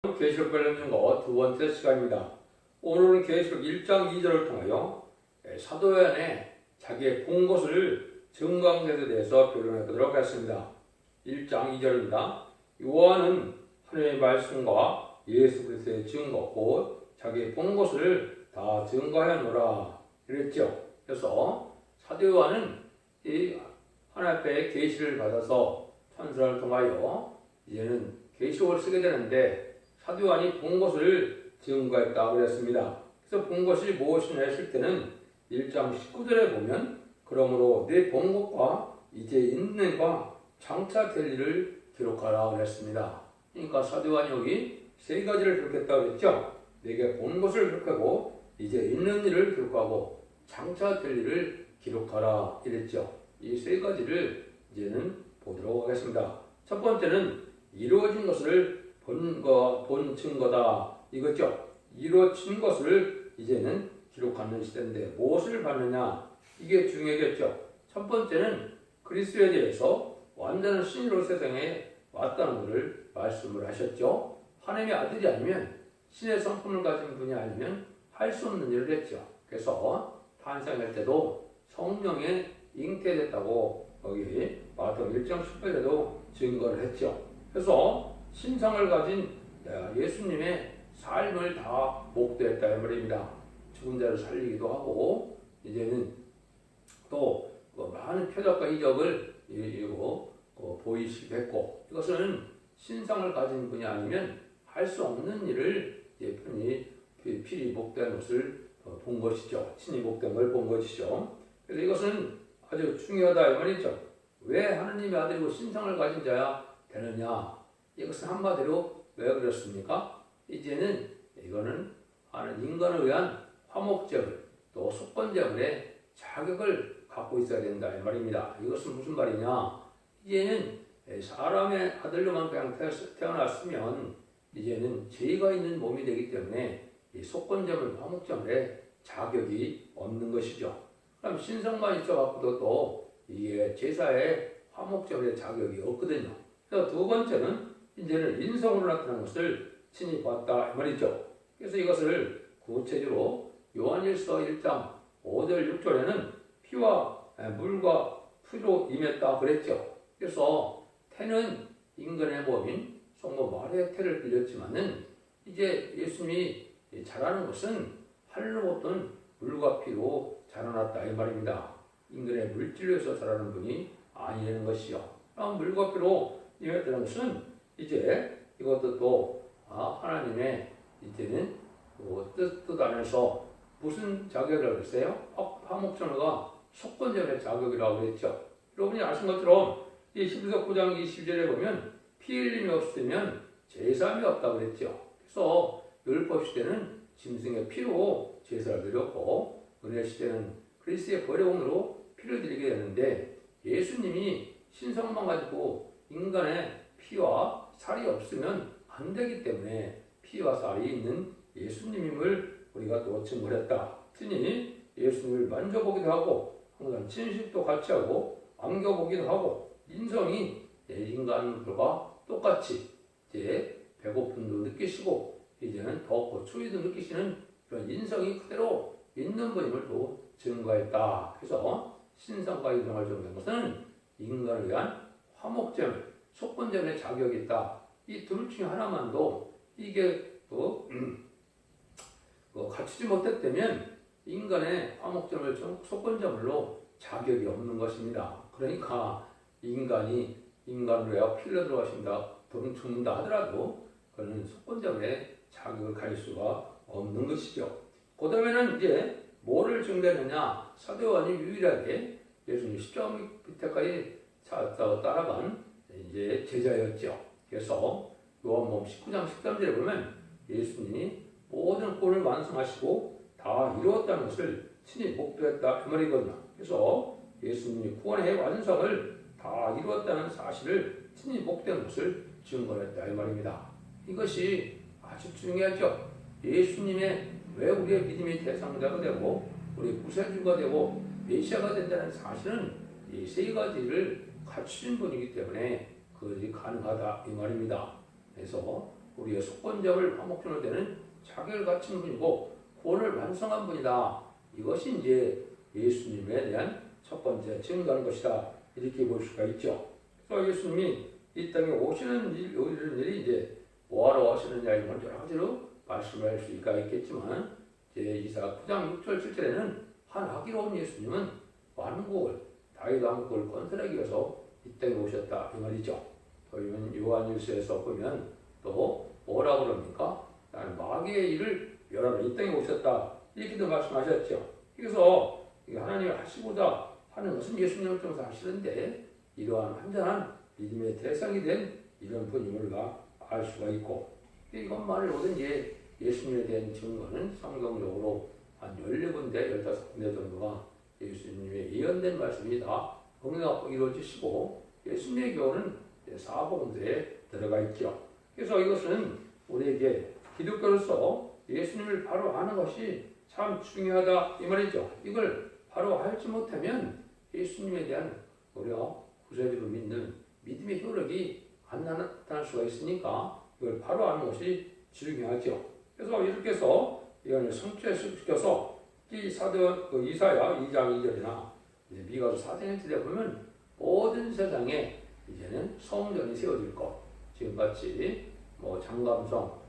계시록 관련 거 두 번째 시간입니다. 오늘은 계시록 1장 2절을 통하여 사도 요한의 자기의 본 것을 증거한 것에 대해서 변론해 보도록 하겠습니다. 1장 2절입니다. 요한은 하나님의 말씀과 예수 그리스도의 증거 곧 자기의 본 것을 다 증거하였노라 이랬죠. 그래서 사도 요한은 이 하나님 앞에 계시를 받아서 천사를 통하여 이제는 계시록을 쓰게 되는데 사도 요한이 본 것을 증거했다 그랬습니다. 그래서 본 것이 무엇이냐 했을 때는 1장 19절에 보면 그러므로 내 본 것과 이제 있는 바 장차 될 일을 기록하라 그랬습니다. 그러니까 사도 요한이 여기 세 가지를 기록했다고 그랬죠. 내게 본 것을 기록하고 이제 있는 일을 기록하고 장차 될 일을 기록하라 이랬죠. 이 세 가지를 이제는 보도록 하겠습니다. 첫 번째는 이루어진 것을 본 증거다 이거죠. 이루어진 것을 이제는 기록하는 시대인데 무엇을 봤느냐 이게 중요하겠죠. 첫 번째는 그리스도에 대해서 완전한 신으로 세상에 왔다는 것을 말씀을 하셨죠. 하나님의 아들이 아니면 신의 성품을 가진 분이 아니면 할 수 없는 일을 했죠. 그래서 탄생할 때도 성령에 잉태됐다고 여기 마태복음 1장 18절에도 증거를 했죠. 그래서 신성을 가진 예수님의 삶을 다 목도했다 이 말입니다. 죽은 자를 살리기도 하고 이제는 또 많은 표적과 이적을 보이시기도 했고 이것은 신성을 가진 분이 아니면 할 수 없는 일을 필히 목도한 것을 본 것이죠. 친히 목도한 걸 본 것이죠. 그래서 이것은 아주 중요하다 이 말이죠. 왜 하나님의 아들이고 신성을 가진 자야 되느냐? 이것은 한마디로 왜 그렇습니까? 이제는 이거는 인간을 위한 화목제물 또 속건제물의 자격을 갖고 있어야 된다 이 말입니다. 이것은 무슨 말이냐? 이제는 사람의 아들로만 그냥 태어났으면 이제는 죄가 있는 몸이 되기 때문에 이 속건제물 화목제물의 자격이 없는 것이죠. 그럼 신성만 있어갖고도 또 이게 제사의 화목제물의 자격이 없거든요. 그래서 두 번째는 이제는 인성으로 나타난 것을 친히 봤다 이 말이죠. 그래서 이것을 구체적으로 요한일서 1장 5절 6절에는 피와 물과 피로 임했다 그랬죠. 그래서 태는 인간의 몸인 성모 마리아의 태를 빌렸지만은 이제 예수님이 자라는 것은 하늘로부터 물과 피로 자라났다 이 말입니다. 인간의 물질로서 자라는 분이 아니라는 것이요. 그럼 물과 피로 임했다는 것은 이제 이것도 또 하나님의 이제는 뜻 안에서 무슨 자격이라고 했어요? 화목제물과 속건제물의 자격이라고 그랬죠. 여러분이 아신 것처럼 이 히브리서 9장 20절에 보면 피 흘림이 없으면 제사함이 없다고 그랬죠. 그래서 율법 시대는 짐승의 피로 제사를 드렸고 은혜 시대는 그리스도의 버려움으로 피를 드리게 되는데 예수님이 신성만 가지고 인간의 피와 살이 없으면 안 되기 때문에 피와 살이 있는 예수님임을 우리가 또 증거했다. 특히 예수님을 만져보기도 하고 항상 친식도 같이 하고 안겨보기도 하고 인성이 인간들과 똑같이 이제 배고픔도 느끼시고 이제는 더웠고 추위도 느끼시는 그런 인성이 그대로 있는 분임을 또 증거했다. 그래서 신성과 인성을 증거한 것은 인간을 위한 화목제물, 속건제물의 자격이 있다. 이 둘 중에 하나만도 이게 갖추지 못했다면 인간의 화목제물, 속건제물로 자격이 없는 것입니다. 그러니까 인간으로 해야 필러 들어가신다, 죽는다 하더라도 그는 속건제물의 자격을 가질 수가 없는 것이죠. 그 다음에는 이제 뭐를 증거했느냐? 사도 요한이 유일하게 예수님 십자가 밑에까지 따라간 이제 제자였죠. 그래서 요한복음 19장 13절에 보면 예수님이 모든 꼴을 완성하시고 다 이루었다는 것을 친히 목도했다 그 말이거든요. 그래서 예수님이 구원의 완성을 다 이루었다는 사실을 친히 목도한 것을 증거했다 이 말입니다. 이것이 아주 중요하죠. 예수님의 왜 우리의 믿음의 대상자가 되고 우리 구세주가 되고 메시아가 된다는 사실은 이 세 가지를 갖추신 분이기 때문에 그것이 가능하다 이 말입니다. 그래서 우리의 속건적을 화목전으로 되는 자격을 갖춘 분이고 구원을 완성한 분이다. 이것이 이제 예수님에 대한 첫 번째 증거하는 것이다. 이렇게 볼 수가 있죠. 그래서 예수님이 이 땅에 오시는 이런 일이 이제 뭐하러 오시느냐 이런 여러 가지로 말씀할 수가 있겠지만 제2사 9장 6절 7절에는 한 아기로운 예수님은 왕국을 다윗 왕국을 건설하기 위해서 이 땅에 오셨다 이 말이죠. 저희는 요한일서에서 보면 또 뭐라고 그럽니까? 나는 마귀의 일을 멸하러 이 땅에 오셨다 이렇게도 말씀하셨죠. 그래서 하나님을 하시고자 하는 것은 예수님을 통해서 하시는데 이러한 완전한 믿음의 대상이 된 이런 분임을 우리가 알 수가 있고 이것만을 모든 예수님에 대한 증거는 성경적으로 한 14군데, 15군데 정도가 예수님의 예언된 말씀이 다 응답하고 이루어지시고 예수님의 교훈은 사복음서에 들어가 있죠. 그래서 이것은 우리에게 기독교로서 예수님을 바로 아는 것이 참 중요하다 이 말이죠. 이걸 바로 알지 못하면 예수님에 대한 우리가 구세주로 믿는 믿음의 효력이 안 나타날 수가 있으니까 이걸 바로 아는 것이 중요하죠. 그래서 이렇게 해서 이걸 성취시켜서 이 사도 이사야 2장 2절이나 미가서 4장 1절에 보면 모든 세상에 이제는 성전이 세워질 것. 지금같이 장감성,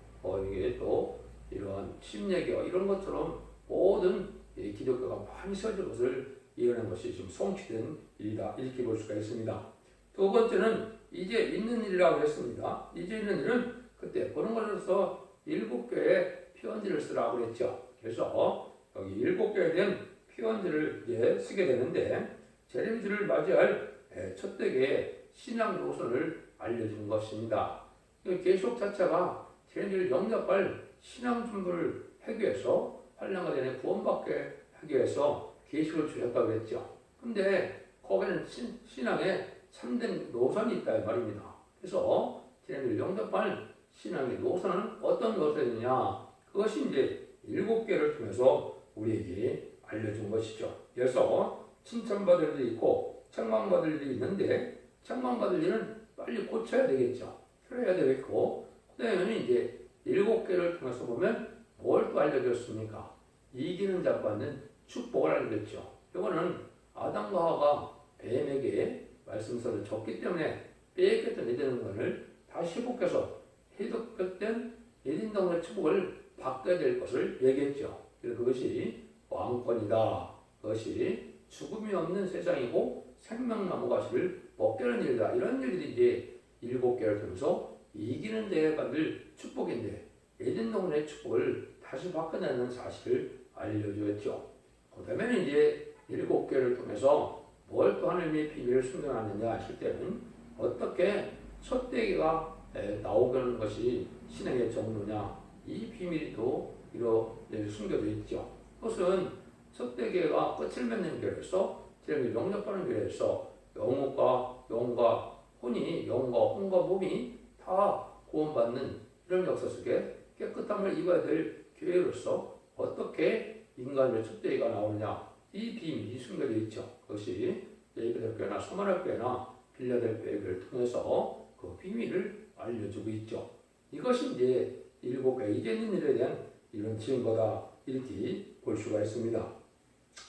이게 또 이러한 침례교 이런 것처럼 모든 기독교가 많이 세워질 것을 예언한 것이 지금 성취된 일이다. 이렇게 볼 수가 있습니다. 두 번째는 이제 있는 일이라고 했습니다. 이제 있는 일은 그때 보는 것으로서 7교의 표현지를 쓰라고 그랬죠. 그래서 여기 7교에 대한 표현지를 이제 쓰게 되는데 재림주를 맞이할 첫 대의 신앙 노선을 알려주는 것입니다. 계시록 자체가 재림주를 영접할 신앙 준비를 하기 위해서 환란과 전에 구원받게 하기 위해서 계시록을 주셨다고 그랬죠. 근데 거기는 신앙의 참된 노선이 있다 이 말입니다. 그래서 재림주를 영접할 신앙의 노선은 어떤 노선이냐? 그것이 이제 7개를 통해서 우리에게 알려준 것이죠. 그래서 칭찬받을 일이 있고 책망받을 일이 있는데 책망받을 일은 빨리 고쳐야 되겠죠. 풀어야 되겠고 그 다음에 이제 7개를 통해서 보면 뭘 또 알려줬습니까? 이기는 자 받는 축복을 알려줬죠. 이거는 아담과 하와가 뱀에게 말씀서를 줬기 때문에 빼앗겼던 에덴 동산을 다시 회복해서 해독된 에덴 동산의 축복을 받게 될 것을 얘기했죠. 그래서 그것이 왕권이다. 그것이 죽음이 없는 세상이고 생명나무 가시를 먹게 하는 일이다. 이런 일들이 이제 7개를 통해서 이기는 자에 받을 축복인데 에덴 동산의 축복을 다시 바꿔내는 사실을 알려주었죠. 그 다음에 이제 7개를 통해서 뭘 또 하나님의 비밀을 숨겨놨느냐 하실 때는 어떻게 첫 대기가 나오게 하는 것이 신앙의 정도냐 이 비밀이 또 이렇게 숨겨져 있죠. 그것은 첫 대기가 끝을 맺는 길에서 재림을 영접하는 길에서 영혼과 영과 혼이 영과 혼과 몸이 다 구원받는 이런 역사 속에 깨끗함을 입어야 될 교회로서 어떻게 인간의 첫 대기가 나오느냐 이 비밀이 숨겨져 있죠. 그것이 예배대교회나 소만학교회나 빌라델교회를 통해서 그 비밀을 알려주고 있죠. 이것이 이제 7개 이제 있는 일에 대한 이런 증거다 이렇게 볼 수가 있습니다.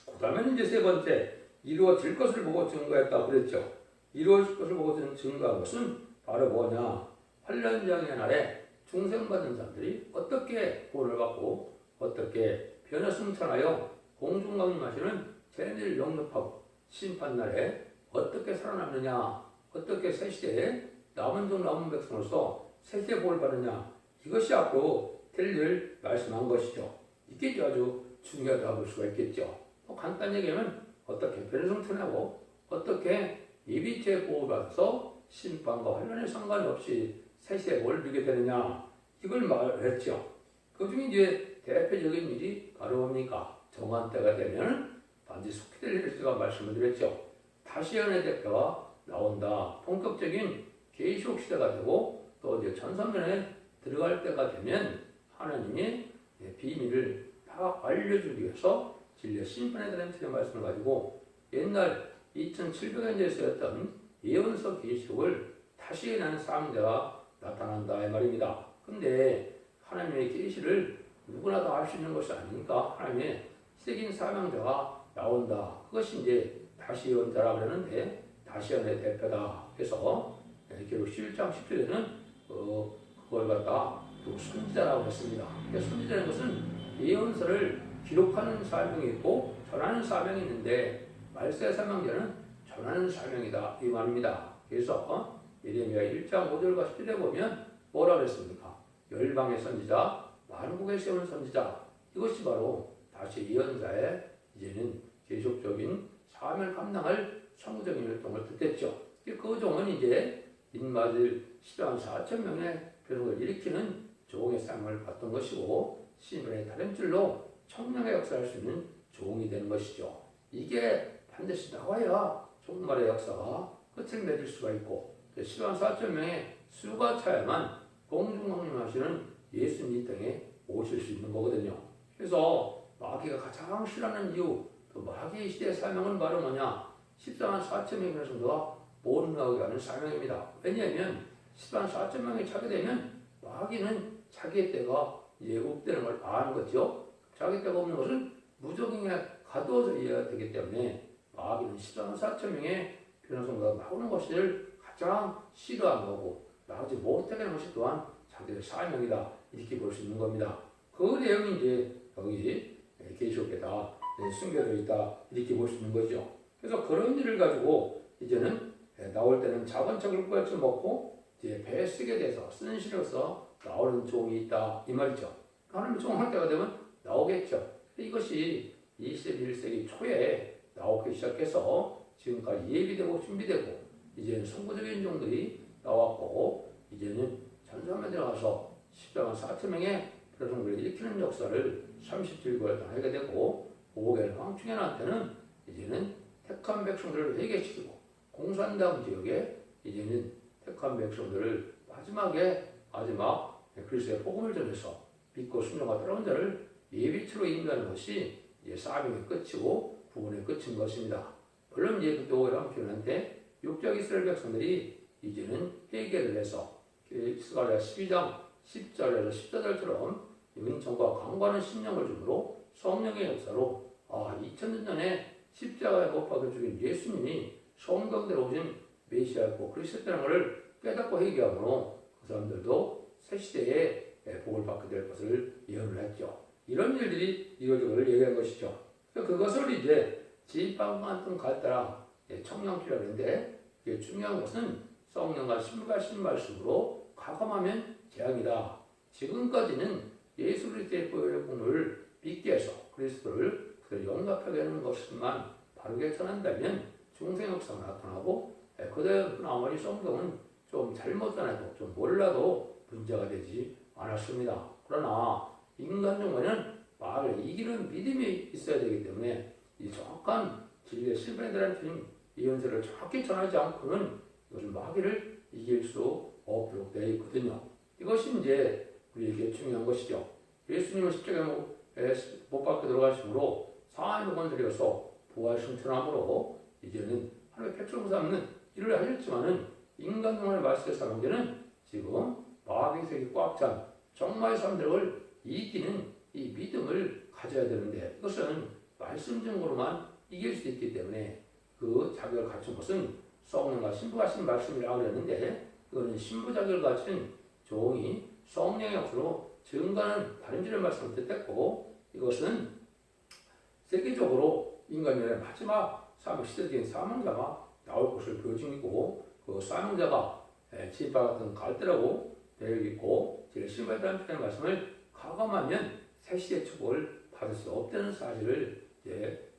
그 다음에는 이제 세 번째 이루어질 것을 보고 증거했다고 그랬죠. 이루어질 것을 보고 증거한 것은 바로 뭐냐? 환란장의 날에 중생받은 사람들이 어떻게 구원을 받고 어떻게 변화 승천하여 공중강림하시는 재림을 영접하고 심판날에 어떻게 살아남느냐 어떻게 새 시대에 남은 종 남은 백성으로서 새 시대에 복을 받느냐 이것이 앞으로 될 일 말씀한 것이죠. 이게 아주 중요하다고 볼 수가 있겠죠. 간단히 얘기하면 어떻게 변성천하고 어떻게 예비죄 보호를 받아서 심판과 환란에 상관이 없이 새 시대에 뭘 누게 되느냐 이걸 말했죠. 그 중에 이제 대표적인 일이 바로 뭡니까? 정한 때가 되면 반드시 속히 될 일을 제가 말씀을 드렸죠. 다시연의 대표가 나온다. 본격적인 계시록 시대가 되고 또 이제 전선면에 들어갈 때가 되면 하나님이 비밀을 다 알려주기 위해서 진리의 심판에 대한 틀의 말씀을 가지고 옛날 2700년 전에 쓰였던 예언서 계시록을 다시 난 사명자가 나타난다 이 말입니다. 근데 하나님의 계시를 누구나 다 알 수 있는 것이 아니니까 하나님의 새긴 사명자가 나온다. 그것이 이제 다시언자라 그러는데 다시언의 대표다. 그래서 결국 11장 10절에는 그걸 갖다 또 선지자라고 했습니다. 선지자라는 것은 예언서를 기록하는 사명이 있고 전하는 사명이 있는데 말세 사명자는 전하는 사명이다 이 말입니다. 그래서 예레미야 1장 5절과 10절에 보면 뭐라 그랬습니까? 열방의 선지자, 만국에 세운 선지자, 이것이 바로 다시 예언자의 이제는 계속적인 사명을 감당할 성구적인 활동을 뜻했죠. 그 종은 이제 인마들 10만 4천 명의 변호를 일으키는 종의 삶을 받던 것이고 신분의 다른 줄로 청량의 역사할 수 있는 종이 되는 것이죠. 이게 반드시 나와야 종말의 역사가 끝을 맺을 수가 있고 10만 4천 명의 수가 차야만 공중왕림하시는 예수님 이 땅에 오실 수 있는 거거든요. 그래서 마귀가 가장 싫어하는 이유, 또 마귀의 시대의 사명은 바로 뭐냐? 14만 4천 명의 성도가 못 나오게 하는 사명입니다. 왜냐하면 14만 4천 명이 차게 되면 마귀는 자기의 때가 이제 없다는 걸 아는 거죠. 자기 때가 없는 것은 무조건에 가두어져 있어야 되기 때문에 마귀는 14만 4천 명의 변호성도가 나오는 것을 가장 싫어하는 거고 나오지 못하게 하는 것이 또한 자기의 사명이다. 이렇게 볼 수 있는 겁니다. 그 내용이 이제 여기 계시록에다 숨겨져 있다. 이렇게 볼 수 있는 거죠. 그래서 그런 일을 가지고 이제는 나올 때는 작은 책을 꾸역지 먹고 이제 배에 쓰게 돼서 쓰는 시로서 나오는 종이 있다. 이 말이죠. 하나님 종할 때가 되면 나오겠죠. 이것이 21세기 초에 나오기 시작해서 지금까지 예비되고 준비되고 이제는 선구적인 종들이 나왔고 이제는 전사에 들어가서 10만 4천 명의 표성들을 일으키는 역사를 37개월 하게 되고 오곡의 황충현한테는 이제는 택한 백성들을 회개시키고 공산당 지역에 이제는 택한 백성들을 마지막 그리스도의 복음을 전해서 믿고 순종하고 따라온 자를 예비치로 인도하는 것이 이제 사명의 끝이고 구원의 끝인 것입니다. 물론 이제 그때 오곡의 황충현한테 육적 이스라엘 백성들이 이제는 회개를 해서 스가랴 12장 10절에서 14절처럼 은총과 강구하는 심령을 주므로 성령의 역사로 2000년 전에 십자가에 못 박혀 죽인 예수님이 성경대로 오신 메시아였고 그리스도라는 것을 깨닫고 회개함으로 그 사람들도 새 시대에 복을 받게 될 것을 예언을 했죠. 이런 일들이 이거를 얘기한 것이죠. 그것을 이제 지방만큼 갖다라 청량키라고 하는데 이게 중요한 것은 성령과 신부가신 말씀으로 가감하면 재앙이다. 지금까지는 예수 그리스도의 복음을 믿게 해서 그리스도를 영접하게 하는 것만 바르게 전한다면 중생 역사가 나타나고 그대로 아무리 성경은 좀 잘못 전해도 좀 몰라도 문제가 되지 않았습니다. 그러나 인간 중에는 마귀를 이기는 믿음이 있어야 되기 때문에 이 정확한 진리의 실패에 대한 주님 예언서를 정확히 전하지 않고는 이것은 마귀를 이길 수 없도록 되어 있거든요. 이것이 이제 우리에게 중요한 것이죠. 예수님은 십자가에 못 박혀 들어가심으로 상하이 건드려서 부활 승천함으로 이제는 하나님의 백성 삼는 일을 하셨지만은 인간 동안의 말씀의 사람들은 지금 마귀의 색이 꽉 찬 정마의 사람들을 이기는 이 믿음을 가져야 되는데 이것은 말씀 증거로만 이길 수 있기 때문에 그 자격을 갖춘 것은 성령과 신부가 하신 말씀이라고 그랬는데 그거는 신부 자격을 갖춘 종이 성령의 역사로 증거하는 다른 줄의 말씀을 뜻했고 이것은 세계적으로 인간의 마지막 시대적인 사명자가 나올 것을 보여주고 그 사명자가 지파 같은 갈대라고 되어 있고 제일 신부에 대한 표현의 말씀을 가감하면 새 시대의 축복을 받을 수 없다는 사실을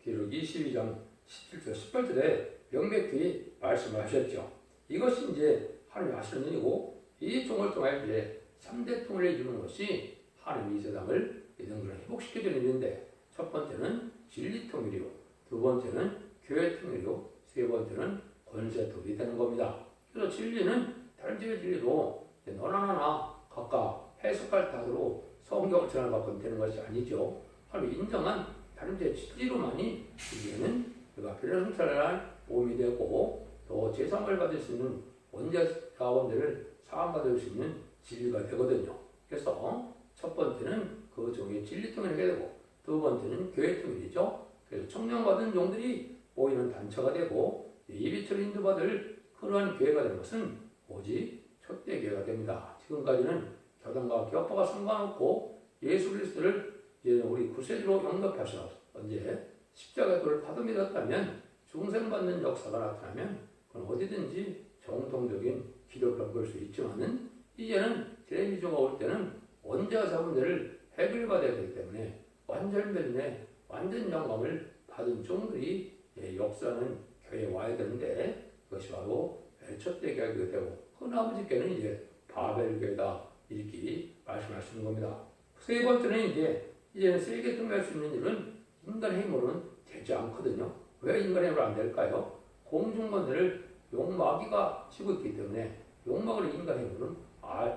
기록 22장 17절 18절에 명백히 말씀을 하셨죠. 이것이 이제 하나님이 하시는 일이고 이 종을 통해 이제 3대 통일을 이루는 것이 하나님이 이 세상을 이등으로 회복시켜주는 일인데 첫 번째는 진리 통일이요, 두 번째는 교회 통일이요, 세 번째는 권세 통일이 되는 겁니다. 그래서 진리는 다른 지의 진리도 너나 나나 각각 해석할 탓으로 성경을 전환받고 되는 것이 아니죠. 하나님이 인정한 다른 지의 진리로만이 이제는 그가 변화성찰할 몸이 되고 또 제사를 받을 수 있는 원죄 가원들을 사함받을 수 있는 진리가 되거든요. 그래서 첫 번째는 그 종의 진리 통일하게 되고 두 번째는 교회 통일이죠. 그래서 청량받은 종들이 모이는 단체가 되고 예비처럼 인도받을 그러한 교회가 되는 것은 오직 첫대교회가 됩니다. 지금까지는 교단과 교파가 상관없고 예수 그리스도를 이제 우리 구세주로 영접하셔서 언제 십자가의 돌을 받아 믿었다면 중생받는 역사가 나타나면 그건 어디든지 정통적인 기독교를 볼 수 있지만은 이제는 제레미조가 올 때는 원죄와 자문제를 해결받아야 되기 때문에 완전변의 완전 영광을 받은 종들이 역사는 교회에 와야 되는데 그것이 바로 첫대교회가 되고 그 나머지 교회는 이제 바벨교회다 이렇게 말씀하시는 겁니다. 세 번째는 이제는 세계 통일할 수 있는 일은 인간의 힘으로는 되지 않거든요. 왜 인간의 힘으로 안 될까요? 공중권세를 용마귀가 쥐고 있기 때문에 용마귀를 인간의 힘으로는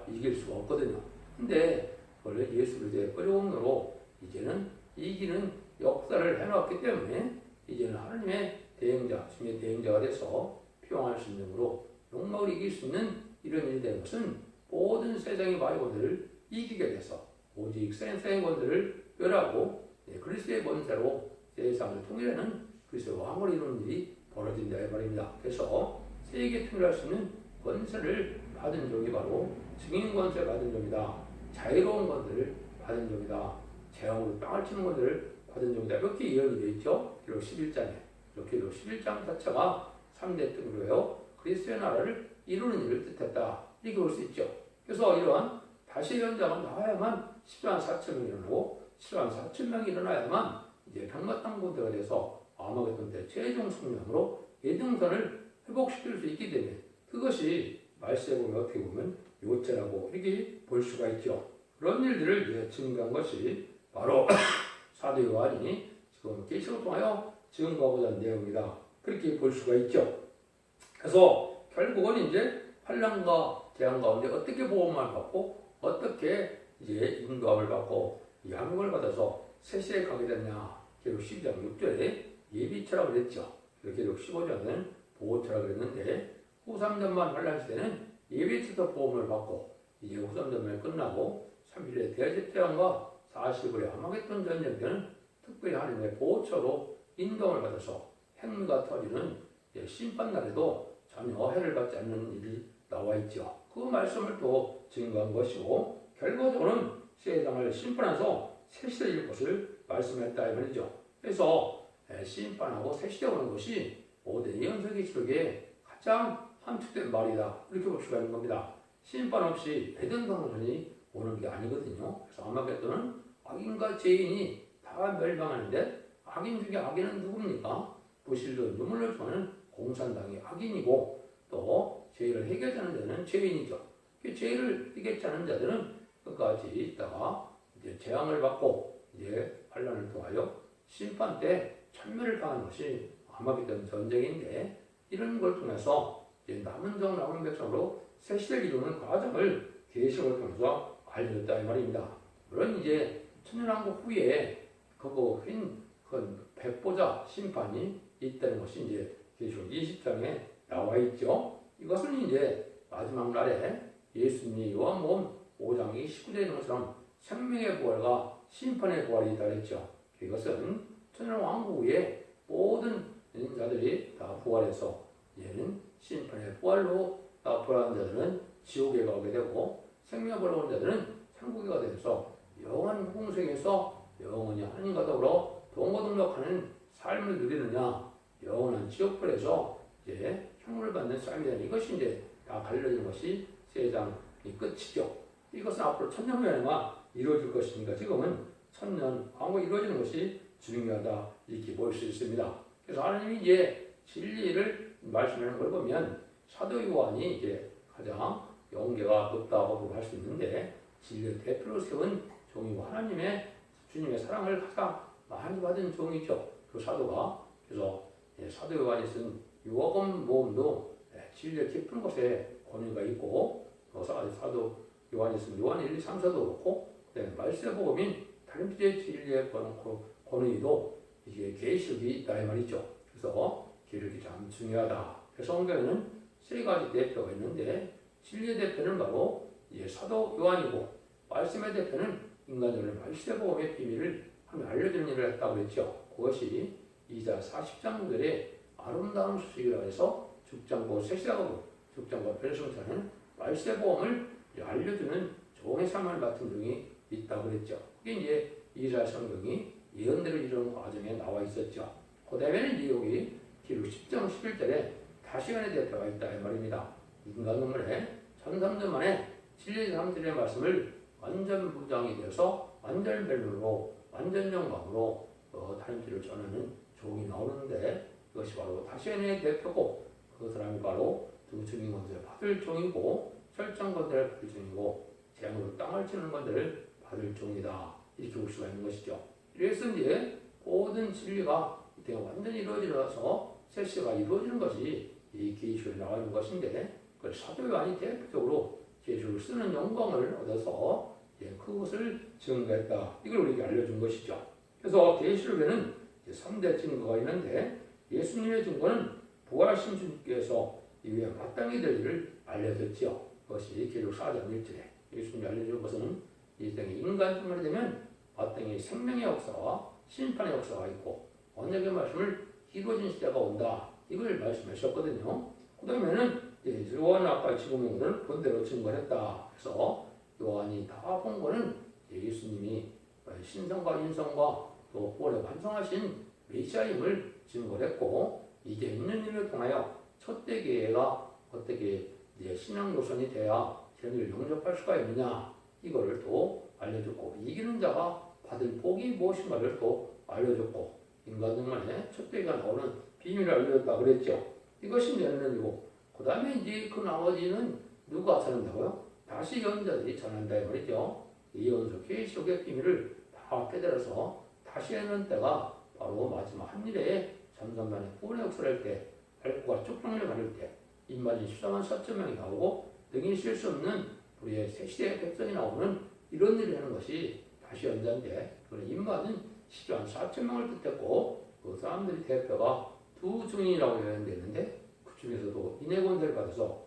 이길 수가 없거든요. 근데 원래 예수 그리스도의 끌어옴으로 이제는 이기는 역사를 해놨기 때문에 이제는 하나님의 대행자, 주님의 대행자가 돼서 평안할 수 있는 으로 욕망을 이길 수 있는 이런 일이 된 것은 모든 세상의 마귀들을 이기게 돼서 오직 세상의 권들을 멸하고 그리스도의 권세로 세상을 통일하는 그리스도의 왕을 이루는 일이 벌어진다 이 말입니다. 그래서 세계 통일할 수 있는 권세를 받은 종이 바로 증인 권세를 받은 종이다. 자유로운 권세를 받은 종이다. 재앙으로 땅을 치는 권세를 받은 종이다. 이렇게 예언이 되어 있죠. 기록 11장에. 이렇게 11장 자체가 3대 등으로요. 그리스도의 나라를 이루는 일을 뜻했다. 이렇게 볼 수 있죠. 그래서 이러한 다시 예언자가 나와야만 10만 4천 명이 일어나고 10만 4천 명이 일어나야만 이제 백마땅 군대가 돼서 아마겟돈 때 최종 승리함으로 예등선을 회복시킬 수 있기 때문에 그것이 말세에 보면 어떻게 보면 요체라고 이렇게 볼 수가 있죠. 그런 일들을 이제 증거한 것이 바로 사도 요한이 지금 계시록을 통하여 증거하고자 하는 내용이다. 그렇게 볼 수가 있죠. 그래서 결국은 이제 환난과 재앙 가운데 어떻게 보험을 받고 어떻게 이제 인도함을 받고 양육을 받아서 세시에 가게 됐냐. 기록 12장 6절에 예비처라고 그랬죠. 기록 15장은 보호처라고 그랬는데 후 3년만 환난 시대는 예비처도 보험을 받고 이제 후 3년만 끝나고 3일의 대제태양과 40일의 아마겟돈 전쟁 때는 특별히 하나님의 보호처로 인도함을 받아서 행위가 터지는 심판날에도 전혀 해를 받지 않는 일이 나와 있죠. 그 말씀을 또 증거한 것이고 결과적으로는 세상을 심판해서 새시대 일 것을 말씀했다 이 말이죠. 그래서 심판하고 새시대 오는 것이 모든 예언서기록에 가장 함축된 말이다. 이렇게 볼 수가 있는 겁니다. 심판 없이 에덴 동산이 오는 게 아니거든요. 그래서 아마겟돈은 악인과 죄인이 다 멸망하는데 악인 중에 악인은 누굽니까? 부실로 눈물을 좋아하는 공산당이 악인이고 또 죄를 해결하는 자는 죄인이죠. 그 죄를 해결하는 자들은 끝까지 있다가 이제 재앙을 받고 이제 환난을 통하여 심판 때 천멸을 당하는 것이 아마겟돈 전쟁인데 이런 걸 통해서 이제 남은 종 남은 백성으로 새 시대를 이루는 과정을 계시록을 통해서 알려줬다 이 말입니다. 물론 이제 천년왕국 후에 그거 그 백보자 심판이 있다는 것이 이제 계시록 20장에 나와 있죠. 이것은 이제 마지막 날에 예수님이 요한복음 5장 29절에 있는 것처럼 생명의 부활과 심판의 부활이 있다 그랬죠. 이것은 천년왕국 후에 모든 자들이 다 부활해서 얘는 심판의 부활로 다 부활한 자들은 지옥에 가게 되고 생명의 부활을 온 자들은 천국에 가게 돼서 영원 공생에서 영원히 하나님과 더불어 동거동락하는 삶을 누리느냐 영원한 지옥불에서 이제 형을 받는 삶이 되는 이것이 이제 다 갈려지는 것이 세상의 끝이죠. 이것은 앞으로 천년 후에만 이루어질 것이니까 지금은 천년 왕국 이루어지는 것이 중요하다 이렇게 볼 수 있습니다. 그래서 하나님이 이제 진리를 말씀하는 걸 보면 사도 요한이 이제 가장 영계가 높다고 할 수 있는데 진리의 대표로 세운 종이고 하나님의 주님의 사랑을 가장 많이 받은 종이죠. 그 사도가 그래서 사도 요한이 쓴 요한 모음도 진리의 깊은 곳에 권위가 있고 사도 요한이 쓴 요한 1, 2, 3, 4도 그렇고 말세복음인 다른 피제의 진리의 권위도 이게 계시록이 있다 이 말이죠. 그래서 기록이 참 중요하다. 그래서 성경에는 세 가지 대표가 있는데 진리의 대표는 바로 사도 요한이고 말씀의 대표는 인간적으로 말세보험의 비밀을 하며 알려주는 일을 했다고 그랬죠. 그것이 이사 40장 9절에 아름다운 소식이라고 해서 죽장고 섹시하고 죽장고 별승사는 말세보험을 알려주는 종의 삶을 맡은 종이 있다고 그랬죠. 그게 이제 이스라엘 성경이 예언대로 이루는 과정에 나와 있었죠. 그 다음에는 이제 여기 기록 10장 11절에 다시간의 대표가 있다 이 말입니다. 인간 눈물에 1300년 만에 진리 사람들의 말씀을 완전 무장이 되어서 완전 벨로로 완전 영광으로 다른 길을 전하는 종이 나오는데 그것이 바로 다시간의 대표고 그 사람이 바로 등축인 것들을 받을 종이고 설정 것들을 받을 종이고 재앙으로 땅을 치는 것들을 받을 종이다. 이렇게 볼 수가 있는 것이죠. 그래서 이제 모든 진리가 이때 완전히 이루어져서 세시가 이루어지는 것이 이 계시록에 나와 있는 것인데 그걸 사도 요한이 대표적으로 계시록을 쓰는 영광을 얻어서 그것을 증거했다. 이걸 우리에게 알려준 것이죠. 그래서 계시록에는 3대 증거가 있는데 예수님의 증거는 부활하신 주님께서 이후에 마땅히 될 일을 알려줬죠. 그것이 계시록 4장 1절에 예수님이 알려준 것은 이 땅에 인간뿐만이 되면 마땅히 생명의 역사와 심판의 역사가 있고 언약의 말씀을 이루어진 시대가 온다. 이걸 말씀하셨거든요. 그 다음에는 요한 아까 지금 온 것은 본대로 증거했다. 그래서 요한이 다 본 거는 예수님이 신성과 인성과 또 부활에 완성하신 메시아임을 증거했고 이제 있는 일을 통하여 첫대 교회가 어떻게 신앙 노선이 돼야 재미를 영접할 수가 있느냐 이거를 또 알려줬고 이기는 자가 받을 복이 무엇인가를 또 알려줬고 인간 중간에 첫대가 나오는 비밀을 알려줬다 그랬죠. 이것이 내는이고 그 다음에 이제 그 나머지는 누가 전한다고요? 다시 연자들이 전한다 이 말이죠. 이 연속 계시록의 비밀을 다 깨달아서 다시 하는 때가 바로 마지막 한일에 잠잠만에 구원의 역사를 할 때 알고가 쪽방을 가를 때 입맞은 14만 4천 명이 나오고 등이 쉴 수 없는 우리의 새 시대의 백성이 나오는 이런 일을 하는 것이 다시 연자인데 그런 입맞은 14만 4천 명을 뜻했고 그 사람들이 대표가 두 증인이라고 예언되는데 그 중에서도 인의 권세를 받아서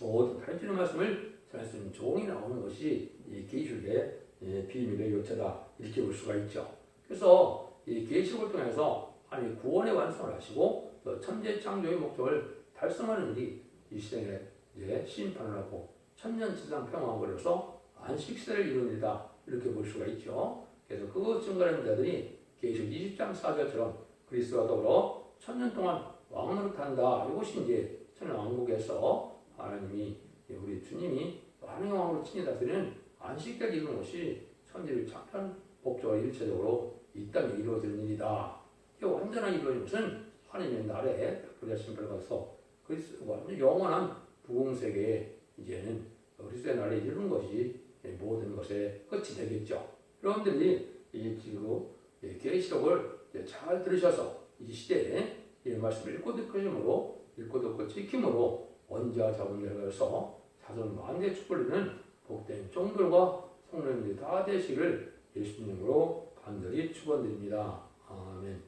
모든 가르치는 말씀을 전할 수 있는 종이 나오는 것이 이 계시록의 비밀의 요체다 이렇게 볼 수가 있죠. 그래서 이 계시록을 통해서 하나님이 구원의 완성을 하시고 또 천재 창조의 목적을 달성하는 일이 이 시대에 심판을 하고 천년지상 평화가 걸려서 안식세를 이루는 일이다 이렇게 볼 수가 있죠. 그래서 그 증거하는 자들이 계시록 20장 4절처럼 그리스도와 더불어 천년 동안 왕으로 탄다. 이것이 이제 천년왕국에서 하나님이 우리 주님이 많은 왕으로 친히 다스리는 안식까지 이루는 것이 천지를 창편 복조와 일체적으로 이 땅에 이루어지는 일이다. 이게 완전한 이루어진 것은 하나님의 나라에 백불자 심판을 받아서 완전 영원한 부흥세계에 이제는 그리스도의 나라에 이루는 것이 모든 것의 끝이 되겠죠. 여러분들이 지금 계시록을 잘 들으셔서 이 시대에 이 말씀을 읽고 듣고 지킴으로 언제와 자본들에서 자손 만대 축복을 이루는 복된 종들과 성령님들이 다 되시기를 예수님으로 간절히 축원드립니다. 아멘.